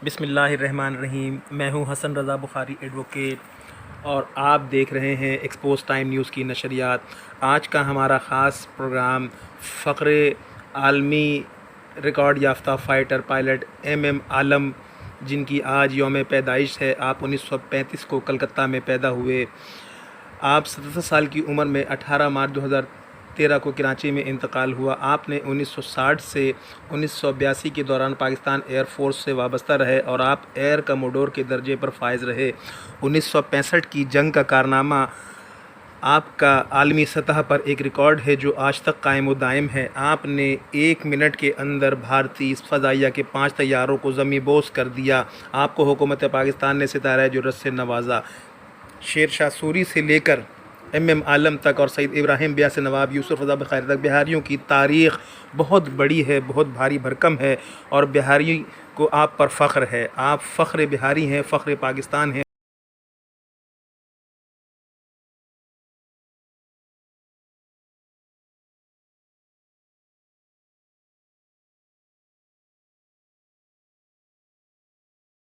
بسم اللہ الرحمن الرحیم۔ میں ہوں حسن رضا بخاری ایڈوکیٹ اور آپ دیکھ رہے ہیں ایکسپوز ٹائم نیوز کی نشریات۔ آج کا ہمارا خاص پروگرام فخر عالمی ریکارڈ یافتہ فائٹر پائلٹ ایم عالم، جن کی آج یوم پیدائش ہے۔ آپ 1935 کو کلکتہ میں پیدا ہوئے۔ آپ 77 سال کی عمر میں 18 مارچ 2013 کو کراچی میں انتقال ہوا۔ آپ نے 1960 سے 1982 کے دوران پاکستان ایئر فورس سے وابستہ رہے اور آپ ایئر کموڈور کے درجے پر فائز رہے۔ 1965 کی جنگ کا کارنامہ آپ کا عالمی سطح پر ایک ریکارڈ ہے جو آج تک قائم و دائم ہے۔ آپ نے 1 منٹ کے اندر بھارتی فضائیہ کے 5 طیاروں کو زمیں بوس کر دیا۔ آپ کو حکومت پاکستان نے ستارہ جرأت سے نوازا۔ شیر شاہ سوری سے لے کر ایم عالم تک اور سید ابراہیم بیاہ سے نواب یوسف رضا بخاری تک بہاریوں کی تاریخ بہت بڑی ہے، بہت بھاری بھرکم ہے اور بہاری کو آپ پر فخر ہے۔ آپ فخر بہاری ہیں، فخر پاکستان ہیں۔